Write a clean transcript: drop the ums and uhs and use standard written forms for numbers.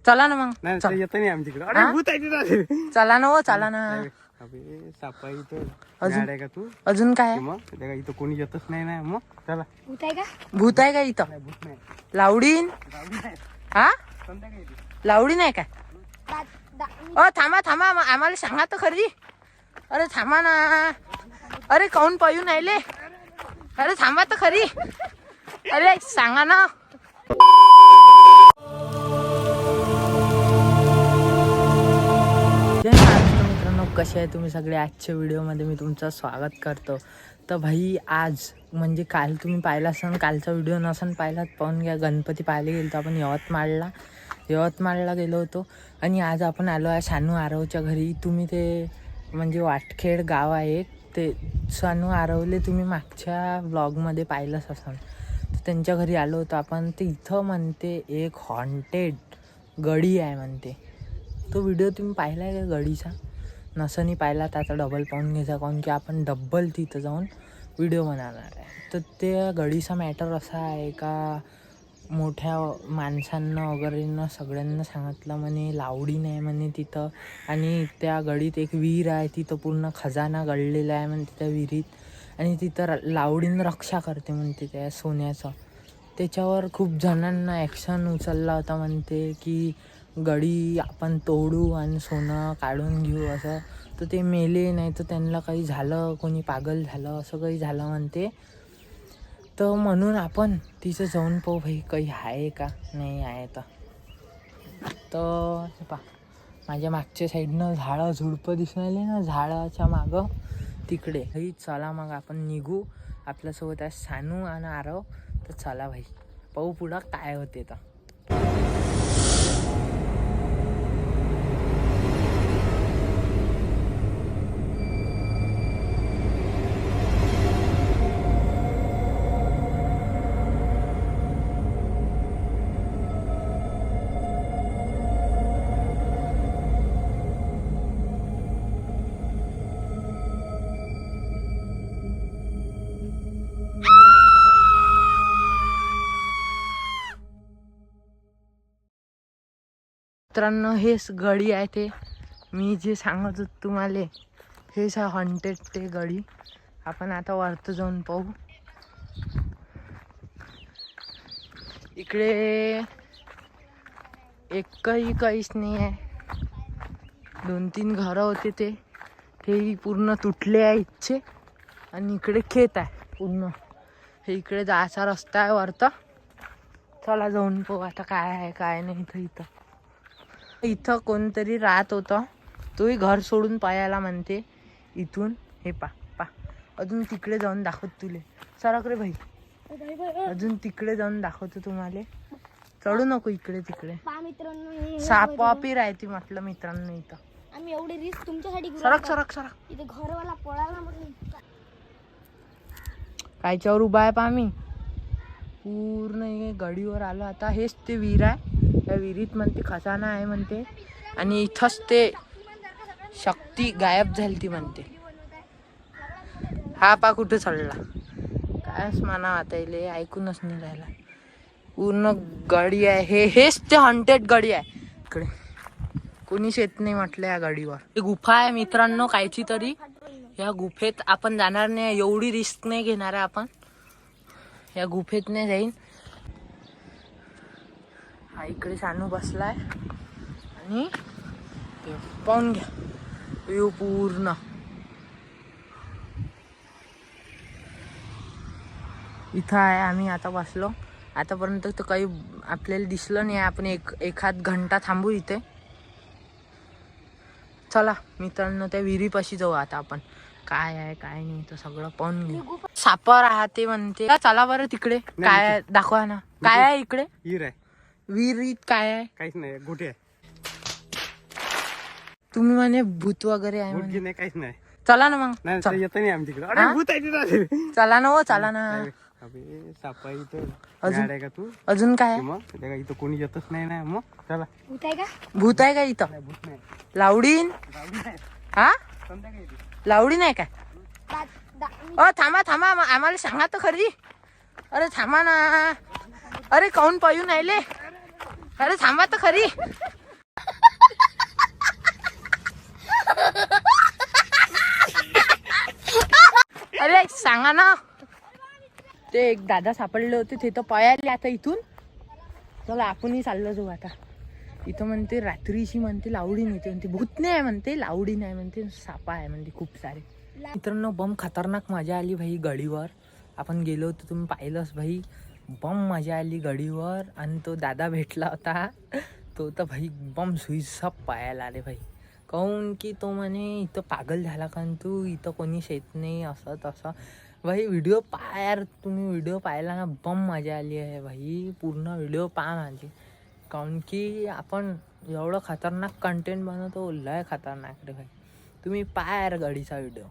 चला ना मग. नाही येत नाही आमच्याकडे. अरे भूत आहे तिथं. चला ना, चला ना. अबे सापा इथं अजून आहे का तू? अजून काय मग त्याला इथं कोणी येतच नाही ना. मग चला. भूत आहे का? भूत आहे का इथं? भूत नाही. लावडीन हा लावडी नाही काय? थांबा थांबा, आम्हाला सांगा तर खरी. अरे थांबा ना. अरे काऊन पळून आले? अरे थांबा तर खरी. अरे सांगा ना. मित्रांनो, कसे आहे तुम्ही सगळे? आजच्या व्हिडिओमध्ये मी तुमचं स्वागत करतो. तर भाई आज म्हणजे काल तुम्ही पाहिला असन, कालचा व्हिडिओ नसन पाहिलात पाहून घ्या. गणपती पाहायला गेलो तर आपण यवतमाळला गेलो होतो. आणि आज आपण आलो आहे सानू आरवच्या घरी. तुम्ही ते म्हणजे वाटखेड गाव आहे ते, सानू आरवले तुम्ही मागच्या ब्लॉगमध्ये पाहिलंच असाल. तर त्यांच्या घरी आलो होतो आपण. ते इथं म्हणते एक हॉन्टेड गडी आहे म्हणते. तो व्हिडिओ तुम्ही पाहिला आहे का गडीचा? नसनी पाहिला तर आता डबल पाहून घ्यायचा, कारण की आपण डबल तिथं जाऊन व्हिडिओ बनवणार आहे. तर त्या गडीचा मॅटर असा आहे का, मोठ्या माणसांना वगैरेंना सगळ्यांना सांगितलं म्हणे लावडी नाही म्हणे तिथं. आणि त्या गडीत एक विहीर आहे, तिथं पूर्ण खजाना गळलेला आहे म्हणते त्या विहिरीत. आणि तिथं लावडीनं रक्षा करते म्हणते त्या सोन्याचं. त्याच्यावर खूप जणांना ॲक्शन उचलला होता म्हणते की गडी आपण तोडू आणि सोनं काढून घेऊ असं. तर ते मेले नाही तर त्यांना काही झालं, कोणी पागल झालं असं काही झालं म्हणते. तर म्हणून आपण तिचं जाऊन पाहू भाई काही आहे का नाही आहे. तर पा माझ्या मागच्या साईडनं झाडं झुडपं दिसून आले ना, झाडाच्या मागं तिकडे. भाई चला मग आपण निघू. आपल्यासोबत आहे सानू आणि आरव. तर चला भाई पाहू पुढं काय होते. तर मित्रांनो, हेच गडी आहे ते मी जे सांगत होतो तुम्हाला. हेच आहे हॉन्टेड ते गडी. आपण आता वरत जाऊन पाहू. इकडे एकही काहीच नाही आहे. 2-3 घरं होते तेही पूर्ण तुटले आहे इथचे. आणि इकडे खेत आहे पूर्ण. हे इकडे जायचा रस्ता आहे वरता. चला जाऊन पाहू आता काय आहे काय नाही. इथं कोणतरी राहत होतं, तोही घर सोडून पायाला म्हणते इथून. हे पा अजून तिकडे जाऊन दाखवतो तुले. सरक रे भाई, अजून तिकडे जाऊन दाखवतो तुम्हाला. चढू नको इकडे तिकडे. सापापी राहते म्हटलं मित्रांनो इथं. आम्ही एवढी रिस्क तुमच्यासाठी सरक इथे घरवाला पळाला म्हटलं. कायच्यावर उभा आहे पा आम्ही पूर्ण गडीवर आलो. आता हेच ते विहीर आहे. त्या विहिरीत म्हणते खजाना आहे म्हणते. आणि इथंच ते शक्ती गायब झाली ती म्हणते. हा पा कुठे चढला कायच म्हणा आता इले ऐकूनच नाही राहिला. पूर्ण गडी आहे. हेच ते हॉन्टेड गडी आहे. इकडे कोणीच येत नाही म्हटलं या गाडीवर. गुफा आहे मित्रांनो कायची तरी. या गुफेत आपण जाणार नाही, एवढी रिस्क नाही घेणार आहे आपण. या गुफेत नाही जाईन. हा इकडे सानू बसलाय आणि पाहून घ्या व्ह्यू पूर्ण. इथं आहे आम्ही आता बसलो. आतापर्यंत तर काही आपल्याला दिसलं नाही. आपण एखाद घंटा थांबू इथे. चला मित्रांनो त्या विहिरीपाशी जाऊ आता आपण. काय आहे काय नाही तर सगळं पाहून घेऊ. साप राहते म्हणते. चला बरं तिकडे काय दाखवा ना. काय आहे इकडे? हिर आहे. विहिरीत काय आहे? काहीच नाही, गोटे आहे. तुम्ही म्हणे भूत वगैरे आहे म्हणे. नाही काहीच नाही. चला ना मग. नाही येत नाही आमच्याकडे. अरे भूत आहे तिथं. चला ना, चला ना. अबे सापा इथं आहे का तू? अजून काय? मग त्याला इथं कोणी येतच नाही ना. मग चला. भूत आहे का? भूत आहे का इथं? भूत नाही. लावडीन हा लावडी नाही काय? थांबा आम्हाला सांगा तर खरी. अरे थांबा ना. अरे काऊन पळून आले? अरे थांबा तर खरी. अरे सांगा ना. ते एक दादा सापडले होते ते तर पळाले आता इथून. चला आपणही चाललो जाऊ आता. इथं म्हणते रात्रीची म्हणते लावडी नेते म्हणते, भूत नाही आहे म्हणते, लावडी नाही म्हणते, सापा आहे म्हणते खूप सारे. मित्रांनो बम खतरनाक मजा आली भाई गडीवर. आपण गेलो होतो तुम्ही पाहिलंच भाई. बम मजा आली गडीवर. आणि तो दादा भेटला होता तो तर भाई बम सुईसप पायाला आले भाई. काहून की तो म्हणे इथं पागल झाला कारण तू, इथं कोणीच येत नाही असं तसं. भाई व्हिडिओ यार, तुम्ही व्हिडिओ पाहिला ना, बम मजा आली आहे भाई. पूर्ण व्हिडिओ पहा माझी. काहून की आपण एवढं खतरनाक कंटेंट बनवतो, लय खतरनाक रे भाई. तुम्ही पहा यार गाडीचा व्हिडिओ.